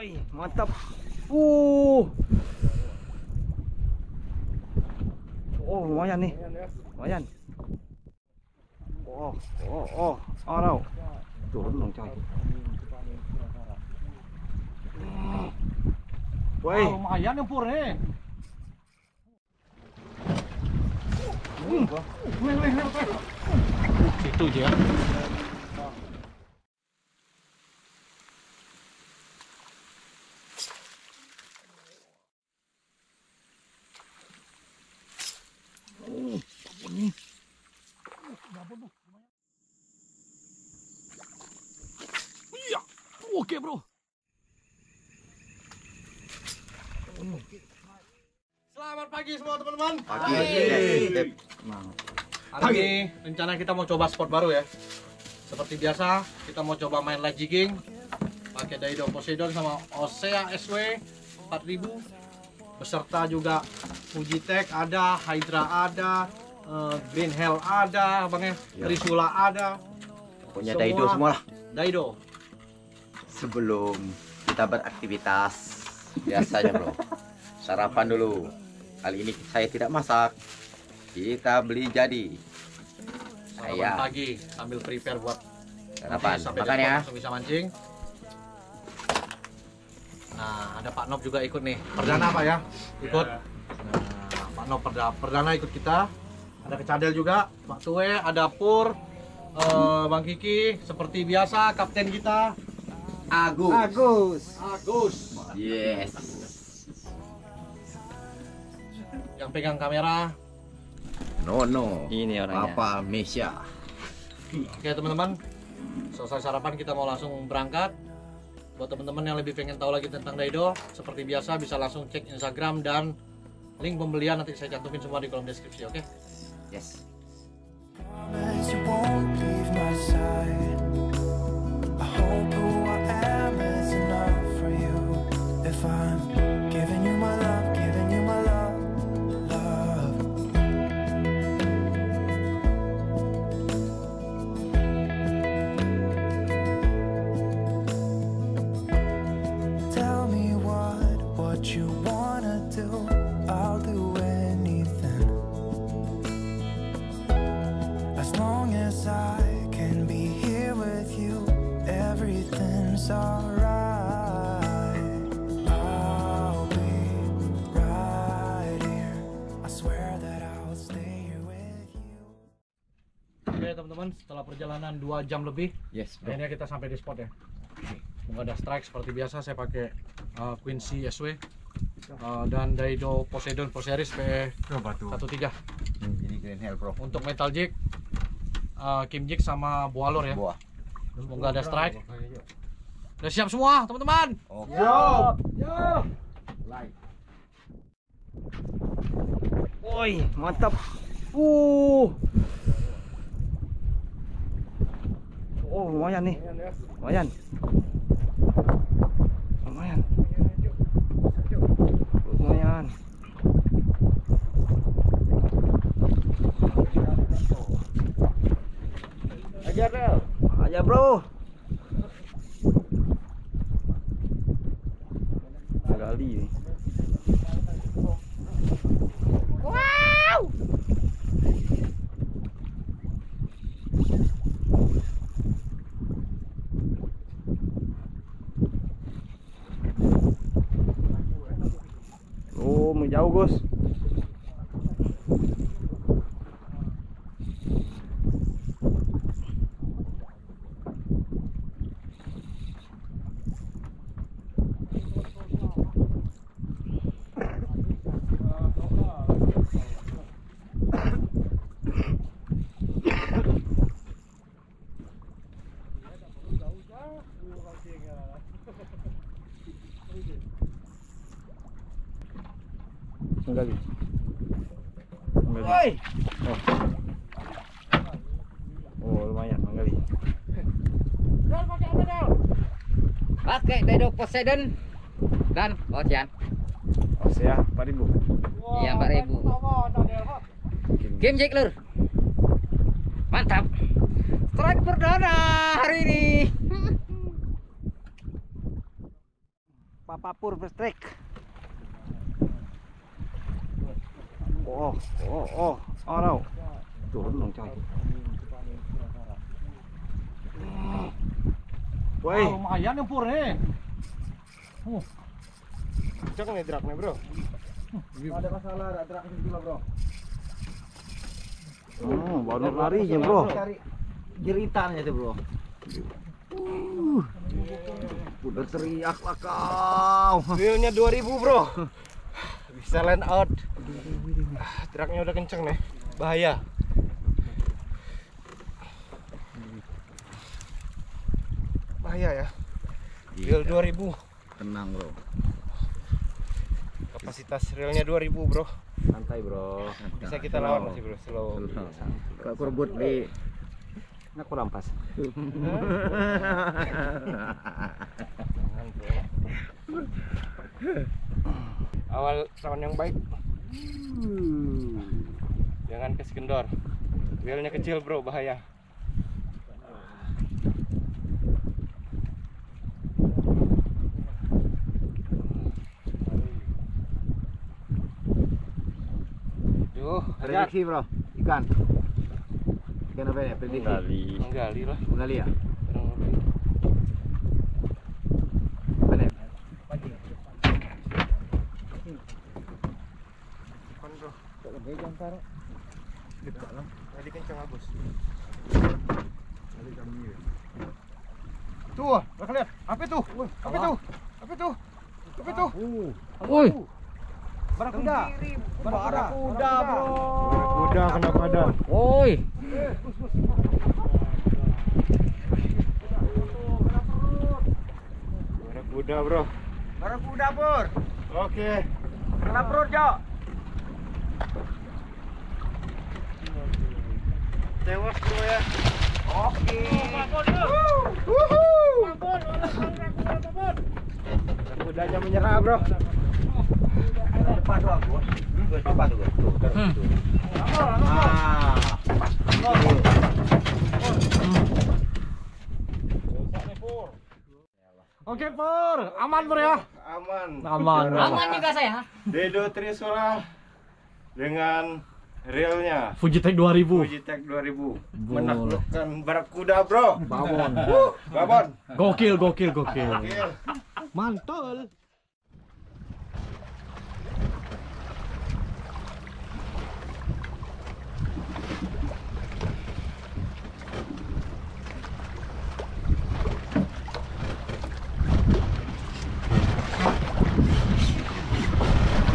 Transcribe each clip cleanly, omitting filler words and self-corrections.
Woi, mantap. Oh, lumayan nih. Lumayan. Arau. Turun dong, coy. Woi, lumayan yang pur nih. Situ dia. Iya, oke bro. Selamat pagi semua teman-teman. pagi. Hari ini rencana kita mau coba spot baru ya. Seperti biasa kita mau coba main light jigging pakai Daido Poseidon sama Osea SW 4000 beserta juga Fujitech ada, Hydra ada, Green Hell ada, Bang ya. Trisula ada. Punya Daido semua lah. Daido. Sebelum kita beraktivitas biasanya bro, sarapan dulu. Kali ini saya tidak masak, kita beli jadi. Sarapan pagi sambil prepare buat Sarapan, sampai makan ya. langsung bisa mancing. Nah, ada Pak Nop juga ikut nih. Perdana Pak ya? Ikut. Nah, Pak Nop perdana ikut kita. Ada Kecadel juga, Pak Tue, ada Pur, Bang Kiki, seperti biasa kapten kita Agus. Yes. Yang pegang kamera. Nono. Ini orangnya. Papa Mesya. Oke teman-teman, selesai sarapan kita mau langsung berangkat. Buat teman-teman yang lebih pengen tahu lagi tentang Daido, seperti biasa bisa langsung cek Instagram dan link pembelian nanti saya cantumin semua di kolom deskripsi, oke? Yes. Promise you won't leave my side. I hope who I am is enough for you. If I'm giving you my love, giving you my love, love. Tell me what you wanna do. I'll do anything. As long as I can be here with you, everything's alright. I'll be right here. I swear that I'll stay here with you. Oke teman-teman, setelah perjalanan 2 jam lebih, Yes bro. akhirnya kita sampai di spot ya. Semoga ada strike seperti biasa. Saya pakai Quincy SW dan Daido Poseidon Pro Series PE13. Ini Green Hell bro. Untuk metal jig, Kim jig sama boalor ya. Buah. Semoga ada strike. Udah siap semua teman-teman? Oke. Woi, mantap. Oh, lumayan nih. Lumayan. Lumayan. Lumayan. Ajar Del. Aja, bro. Kali ini. Oh, menjauh, Gus. Enggak sih. Woi. Oh, lumayan, enggak sih. Pakai Daido Poseidon dan Ocean. Osea 4000. Iya 4000. Game Jack lur. Mantap. Strike perdana hari ini. Papapur berstrek. Oh, no. Turun dong coy. Woi, lumayan yang pur nih. kenceng nih draknya bro. Ada masalah, ada truk juga bro. Baru larinya bro. Cari jeritannya tuh bro. Udah teriak lah kau. Wheelnya 2000 bro. Bisa land out. Truknya udah kenceng nih. Bahaya. Bahaya ya. Wheel 2000. Tenang bro. Kapasitas realnya 2000 bro. Santai bro. Bisa kita lawan masih bro. Slow. Kalau aku rebut di Aku rampas. Awal tahun yang baik. Jangan kendor. Wheelnya kecil bro, bahaya. prediksi bro, ikan apa ya prediksi? Menggali lah. Menggali ya? Apa ya? Tadi kencang Agus. Tuh, mereka lihat. Apa itu? Apa itu? Apa itu? Apa itu? Woi, Barakuda. Barakuda bro. Barakuda kena badan. woi. Barakuda bro. Barakuda pur. Oke. Kena perut Jo. Tewas bro ya. Oke. Barakudanya menyerah bro. Depan doang bro. Depan tuh. Oke Pur, aman Pur ya? Aman. Aman juga saya. Dedo Trisula dengan realnya Fujitech 2000. Fujitech 2000 menaklukkan Barakuda bro. Babon. Babon. Gokil. Mantul.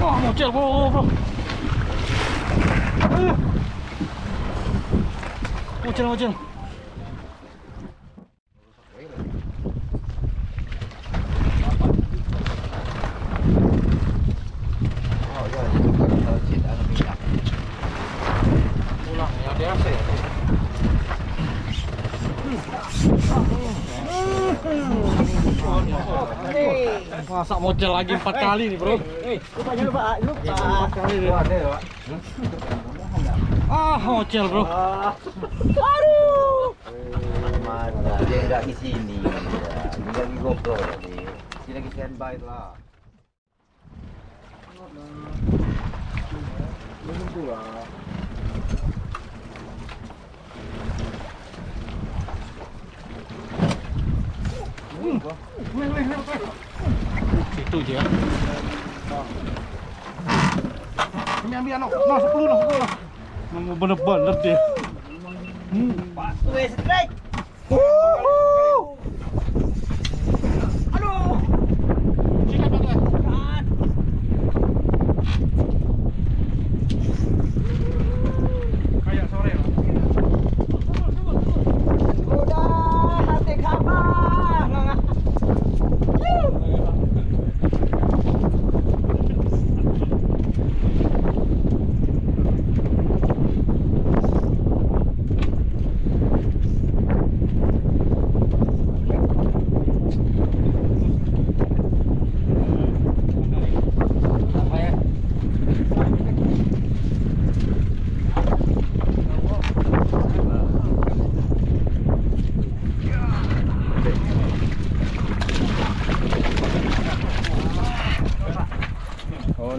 Wah, mocel bro. Mocel. Oh ya, itu kalau cit anu minyak. Pulang ya biasa ya. Masa mocel lagi 4 kali nih bro. Lupa. 4 kali nih. Ada ya, Pak. Ah, mocel bro. Mana dia enggak di sini. Dia lagi GoPro tadi. Dia lagi standby lah. Belum pula. Itu dia. Ini ambil anak. Nah, 10 lah. Bener-bener dia. Pak, wes strike. Kayak sore lah. Udah, hati kabar.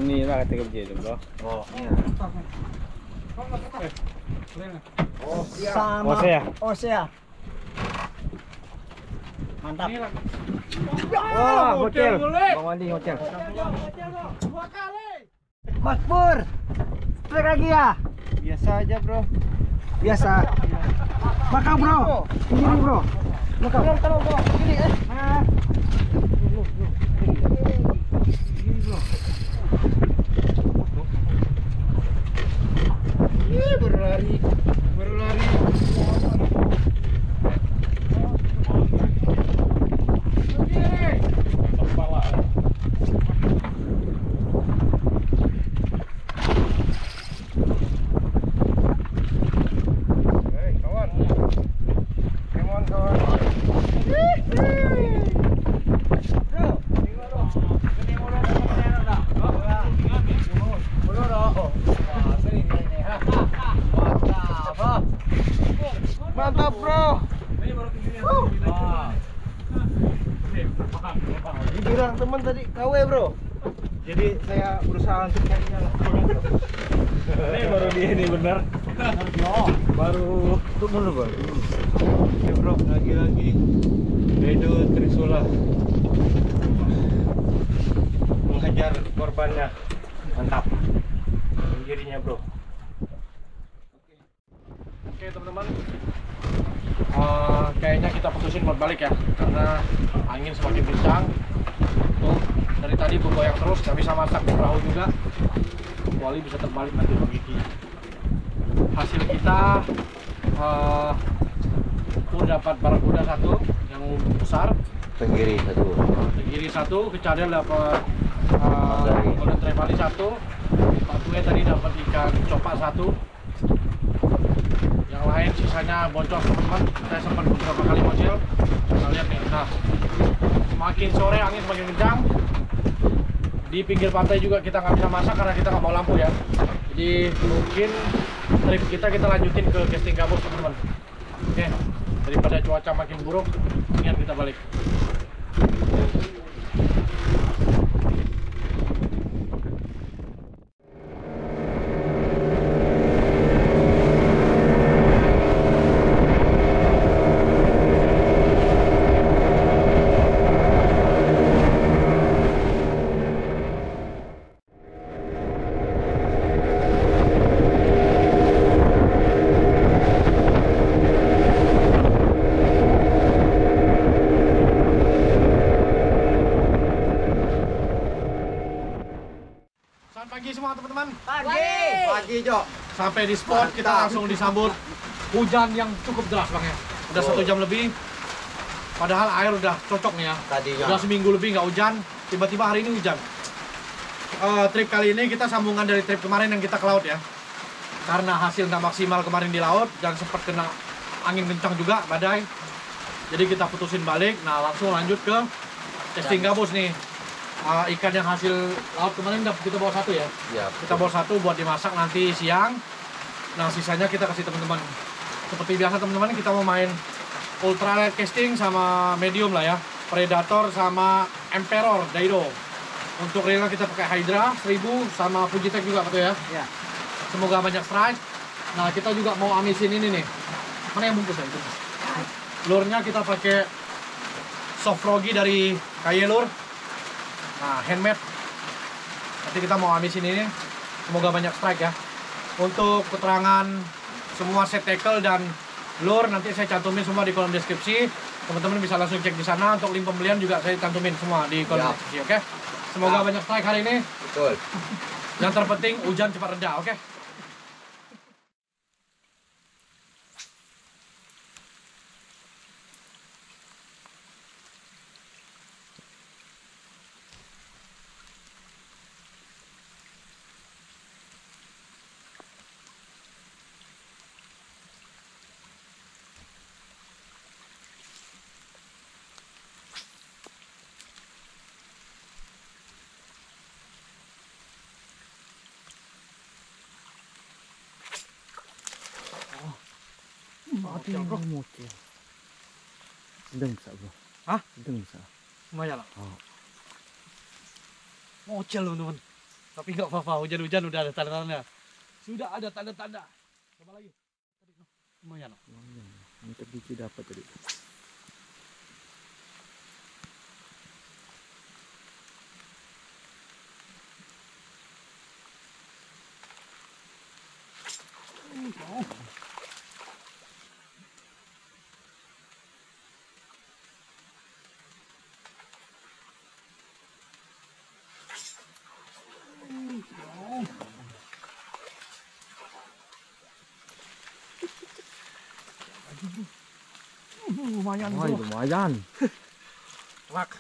Ini lah kata kerja itu bro. Oh, iya. Oh, Sama saya. Osea. Mantap. Wah, hotel. Bang Wandi hotel. Mas Pur. Strike lagi ya? Biasa aja bro. Biasa. Makan bro. Ini bro. Makan. Ini Berlari. Hei kawan. Come on kawan. Mantap bro. Dibilang teman tadi KW bro. Jadi saya berusaha untuk carinya lah. Ini baru di ini benar. Baru turun bro. Oke bro, lagi-lagi Dedo Trisula menghajar korbannya. Mantap. Dirinya bro. Oke teman-teman, kayaknya kita putusin buat balik ya, karena angin semakin kencang. Tuh, dari tadi bergoyang terus, nggak bisa masak di perahu juga. Kecuali bisa terbalik nanti Bang Gigi. Hasil kita pun dapat barakuda satu yang besar, Tenggiri satu. tenggiri satu, kecadel dapat golden trevally satu, Pak Tue tadi dapat ikan copak satu. Yang lain sisanya boncos teman-teman. Saya sempat beberapa kali mocel. Kita lihat nih. Nah, semakin sore angin semakin kencang. Di pinggir pantai juga kita nggak bisa masak karena kita nggak bawa lampu ya. Jadi mungkin trip kita lanjutin ke casting gabus teman-teman. Oke, daripada cuaca makin buruk, mendingan kita balik. Pagi semua teman-teman. Pagi, Jok. Sampai di spot kita langsung disambut hujan yang cukup deras bang ya. Udah 1 jam lebih. Padahal air udah cocok nih ya. Tadinya. Udah seminggu lebih nggak hujan. Tiba-tiba hari ini hujan. Trip kali ini kita sambungan dari trip kemarin yang kita ke laut ya. Karena hasil nggak maksimal kemarin di laut dan sempat kena angin kencang juga, badai. Jadi kita putusin balik. Nah langsung lanjut ke casting gabus nih. Ikan yang hasil laut kemarin kita bawa satu ya. Ya, Kita bawa satu buat dimasak nanti siang. Nah sisanya kita kasih teman-teman. Seperti biasa teman-teman, kita mau main ultralight casting sama medium lah ya. Predator sama Emperor Daido. Untuk reelnya kita pakai Hydra 1000 sama Fujitech juga betul ya. Ya. Semoga banyak strike. Nah kita juga mau amisin ini nih. Mana yang bungkus ya itu? Lurnya kita pakai soft froggy dari Kaye Lure. Nah, handmade. Nanti kita mau amisin ini. Semoga banyak strike ya. Untuk keterangan semua set tackle dan lure nanti saya cantumin semua di kolom deskripsi. Teman-teman bisa langsung cek di sana. Untuk link pembelian juga saya cantumin semua di kolom deskripsi, oke? Semoga banyak strike hari ini. betul. Yang terpenting hujan cepat reda, oke? Mati bro. Dengsa bro. Hah? Dengsa. Lumayan lah. Oh. Mocel teman-teman. Tapi nggak apa-apa, hujan-hujan udah ada tanda-tanda. Sudah ada tanda-tanda. Coba lagi. Lumayan. Untuk gizi dapat tadi. Lumayan Wah, bro. lumayan. Telak.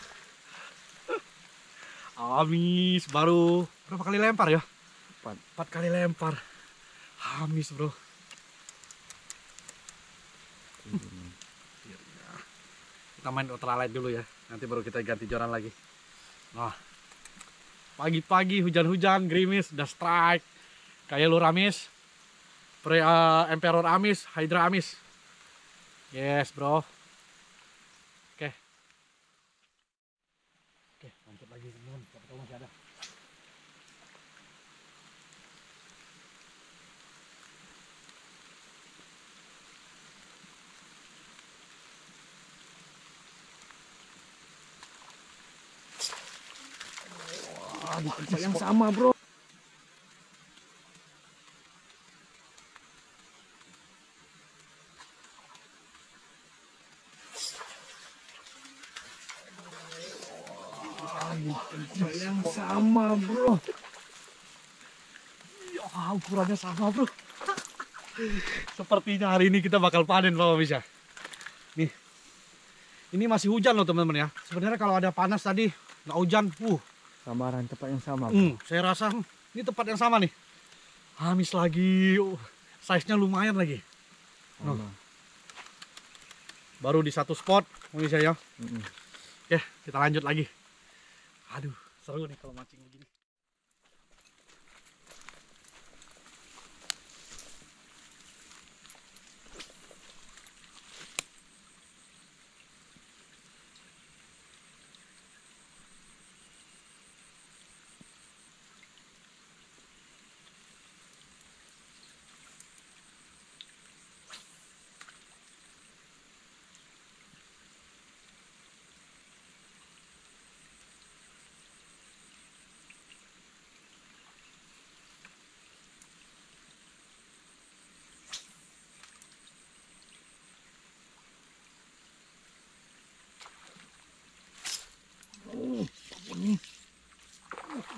Amis baru berapa kali lempar ya? 4 kali lempar. Amis bro. Kita main ultralight dulu ya. Nanti baru kita ganti joran lagi. Nah, pagi-pagi hujan-hujan, gerimis, udah strike. Kayak lur amis, Emperor amis, Hydra amis. Yes bro. Oke, lanjut lagi teman-teman. Siapa tahu masih ada. Wah, di tempat yang sama, bro. Tempat yang sama, bro. Ya, ukurannya sama bro. Sepertinya hari ini kita bakal panen Pak bisa. Nih, ini masih hujan loh teman-teman ya. Sebenarnya kalau ada panas tadi nggak hujan, Samaran tempat yang sama, bro. saya rasa ini tempat yang sama nih. Amis lagi, size-nya lumayan lagi. Sama. Baru di satu spot, bisa ya. Mm-mm. Oke, kita lanjut lagi. Aduh, seru nih kalau mancing begini.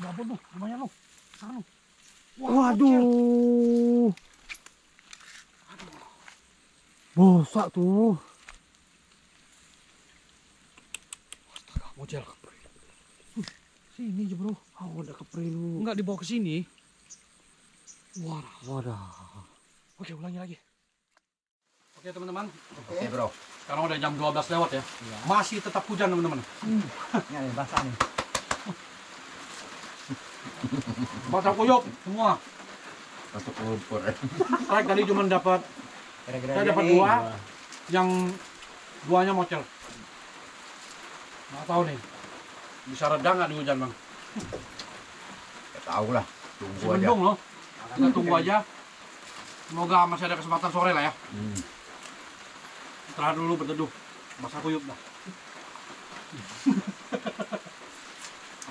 Babon tuh, lumayan loh. Sana loh. Waduh. Bosak tuh. Astaga, mocel. Sini aja bro. Oh, udah keprilu. Enggak dibawa ke sini. Wadah. Oke, ulangi lagi. Oke teman-teman. Oke bro. Sekarang udah jam 12 lewat ya. Masih tetap hujan teman-teman. Ini ada basah nih. Basah kuyup semua. Masuk lumpur. Strike tadi cuma dapat, saya dapat 2, yang 2-nya mocel. Nggak tahu nih, bisa reda nggak di hujan bang? Gak tahu lah. Tunggu aja. Mendung loh. Kita tunggu aja. Semoga masih ada kesempatan sore lah ya. Istirahat dulu berteduh. Basah kuyup dah.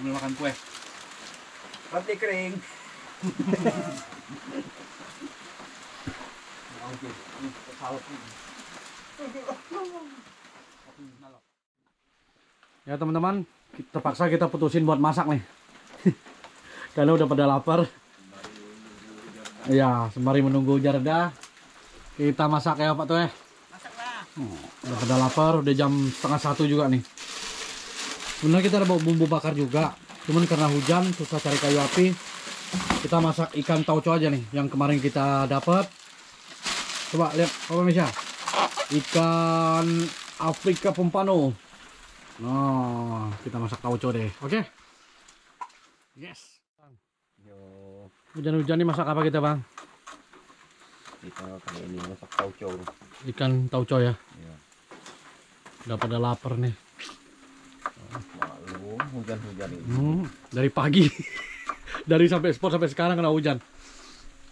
Ambil makan kue. Roti kering. Ya teman-teman, terpaksa kita putusin buat masak nih. Karena udah pada lapar. Ya, sembari menunggu hujan reda, kita masak ya Pak Tuh. Masak lah. Udah pada lapar, udah jam 12:30 juga nih. Sebenarnya kita ada bawa bumbu bakar juga, cuman karena hujan susah cari kayu api. Kita masak ikan tauco aja nih, yang kemarin kita dapat. Coba lihat apa Misha? Ikan Afrika Pompano. Nah, kita masak tauco deh, oke? Yes. Hujan-hujan nih masak apa kita bang? Kita kali ini masak tauco. Ikan tauco ya. Iya. Udah pada lapar nih. Malu hujan-hujan ini. Dari pagi Dari sampai spot sampai sekarang kena hujan.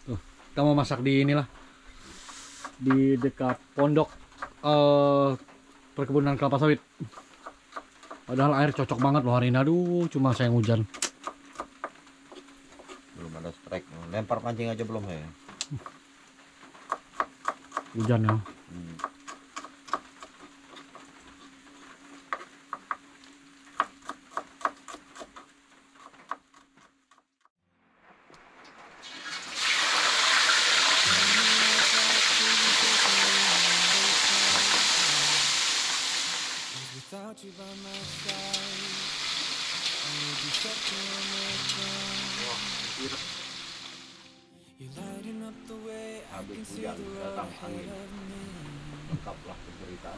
Tuh, kita mau masak di inilah. Di dekat pondok perkebunan kelapa sawit. Padahal air cocok banget loh hari ini. Aduh, cuma sayang hujan. Belum ada strike. Lempar pancing aja belum ya. Hujan ya. Without you by my side, I would be stuck on the ground. You're lighting up the way, I can see the road ahead of me. Lengkaplah cerita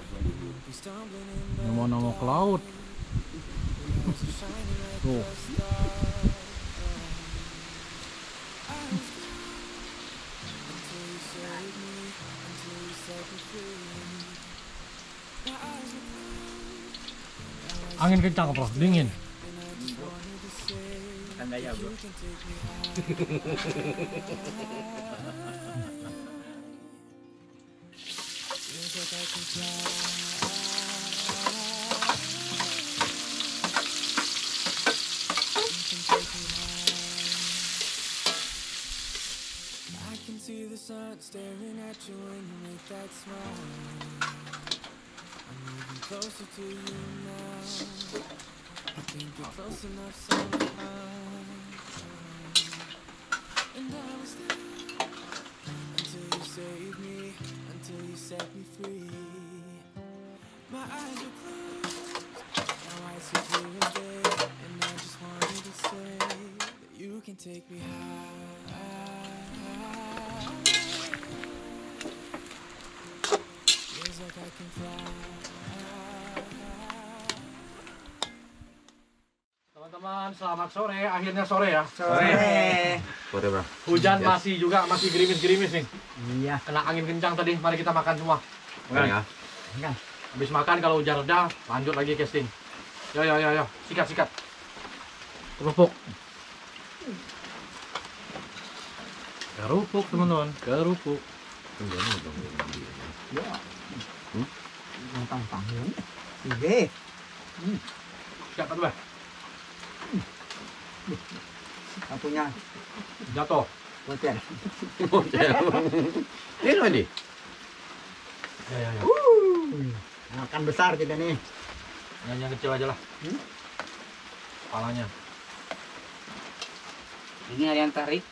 Be stumbling in the Namo-namo ke laut. lights are shining like Tuh. the stars. I was down until you saved me, until you set me free. My eyes were closed. Angin kencang, Bro. Dingin. I can see the sun staring at you when you make that smile. I'm moving closer to you now. I think you're close enough somehow. And I was there until you saved me, until you set me free. My eyes were closed, now I see clear as day. And I just wanted to say that you can take me high. Feels like I can fly. Teman-teman, selamat sore. Akhirnya sore ya. Sore bro. Hujan masih gerimis-gerimis nih. Iya. Kena angin kencang tadi. Mari kita makan semua. Oke ya. Kan. Habis makan kalau hujan reda, lanjut lagi casting. Yo. Sikat. Kerupuk. Kerupuk, teman-teman. Kerupuk. Tang-tang. Oke. Sikat tuh, Bah. Satunya Jatuh. hotel. Ini loh ini. Ya. Makan besar kita nih. Yang kecil aja lah. Kepalanya. Ini ada yang tarik.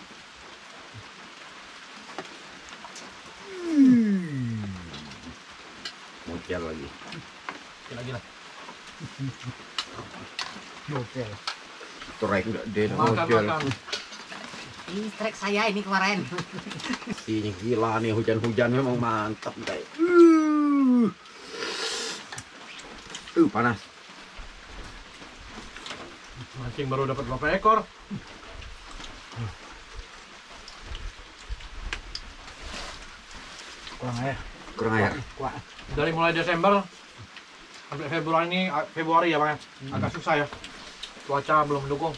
Model lagi. Kecil lagi lah. Hotel. Strike enggak deh Makan. Ini trek saya ini kemarin. Ini gila nih, hujan-hujan memang mantap guys. Panas. Mancing baru dapat berapa ekor? Kurang air. Dari mulai Desember sampai Februari ya Bang ya. Agak susah ya. Cuaca belum mendukung.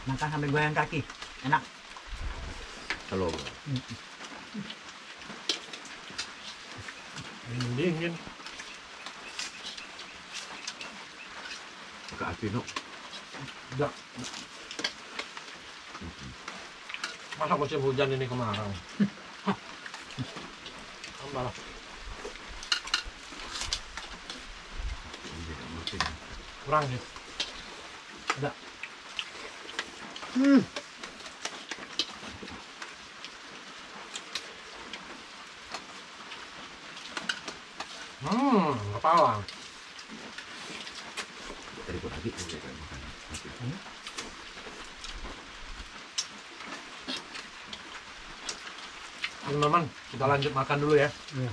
Makan sampai goyang kaki. Enak. Halo. Dingin. Pakai api no. Enggak. Masa musim hujan ini kemarau? Tambah lah. Kurang sih. Ada. Kepala. Tadi gua lagi Teman-teman, kita lanjut makan dulu ya. Iya.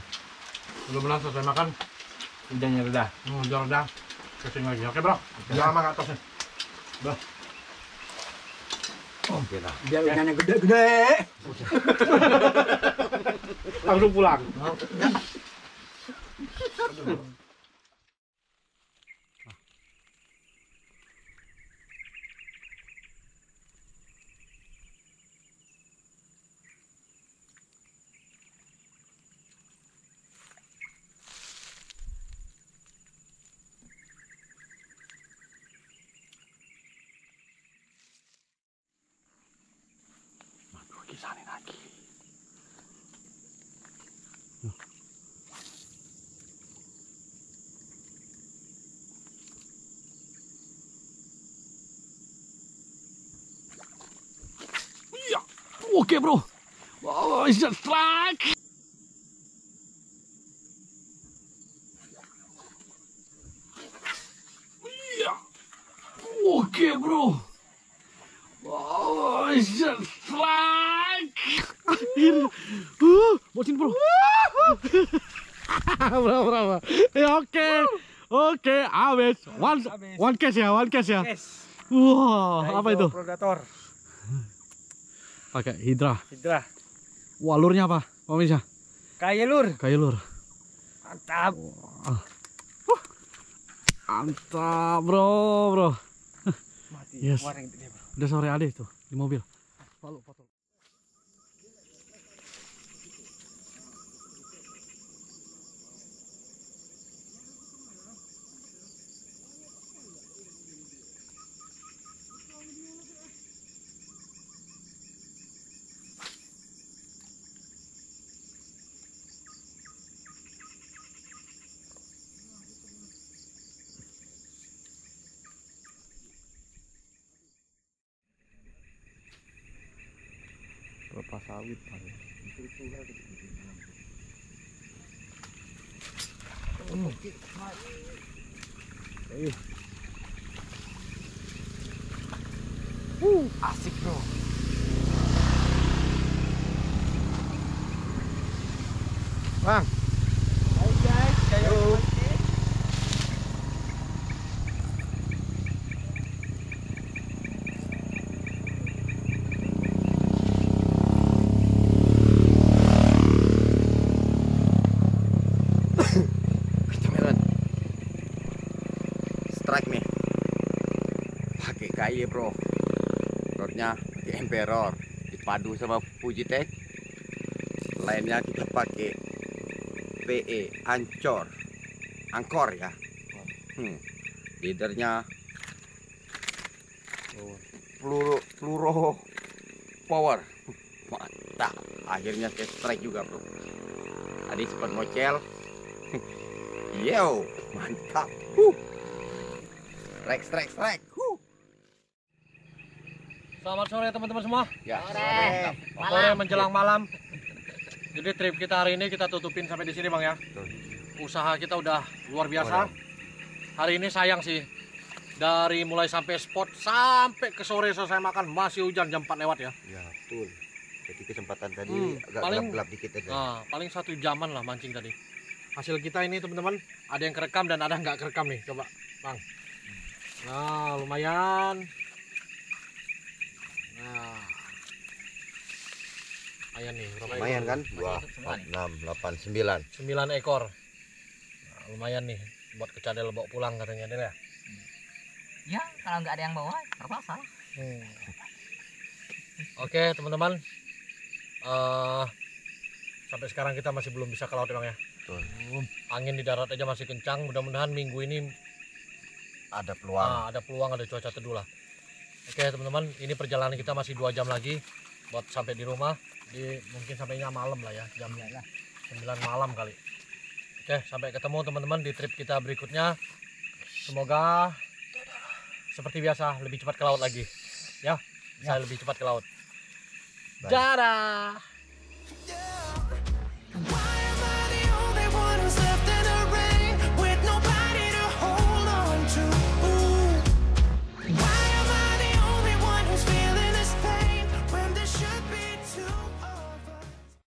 Belum selesai makan, Hujannya reda. hujan reda, casing lagi. Oke bro, jangan lama ke atasnya. Bro, Oke lah. Biar hujannya gede-gede. langsung pulang. Oke bro. Oh, it's a strike. Iya. Oke bro. Oh, it's a strike. Bosin bro. Berapa? Ya oke. Oke, habis. One case ya, one case ya. Wah, apa itu? Predator. Pakai hidra. Hidra. Wah, lurnya apa? Pemirsa. Kayak lur. Kayu lur. Mantap. Mantap, bro. Mati. Yes. Warna gede, bro. Udah sore ada itu di mobil. Foto. Kelapa sawit paling. Asik, bro. Bang, Hai guys, kayak strike nih. Pakai KY bro. Rodnya pakai Emperor dipadu sama Fujitec. Lainnya kita pakai PE Angkor ya. Leadernya Pluro Power. Mantap. Akhirnya saya strike juga bro. Tadi sempat ngocel. Yo, mantap. Strike. Selamat sore teman-teman semua. Ya. Sore. Sore menjelang malam. Jadi trip kita hari ini kita tutupin sampai di sini Bang ya. Usaha kita udah luar biasa. Hari ini sayang sih. Dari mulai sampai spot sampai ke sore selesai makan masih hujan jam 4 lewat ya. Ya, betul. Jadi kesempatan tadi agak paling- gelap dikit aja. Nah, paling 1 jaman lah mancing tadi. Hasil kita ini teman-teman ada yang kerekam dan ada nggak kerekam nih. Coba Bang. Nah lumayan. Nah. Lumayan nih. Berapa Lumayan ekor? kan? 2, 4, 6, 8, 9. 9 ekor. Nah, lumayan nih buat kecadel bawa pulang katanya Del ya. Ya, kalau nggak ada yang bawa, terpaksa. Oke teman-teman. Sampai sekarang kita masih belum bisa ke laut ya Bang ya. Betul. Angin di darat aja masih kencang. Mudah-mudahan minggu ini Ada peluang. ada peluang, ada cuaca teduh lah. Oke teman-teman, ini perjalanan kita masih 2 jam lagi buat sampai di rumah. Mungkin sampainya malam lah ya, jam 9 malam kali. Oke, sampai ketemu teman-teman di trip kita berikutnya. Semoga seperti biasa lebih cepat ke laut lagi. Ya, saya lebih cepat ke laut. Baik. Dadah.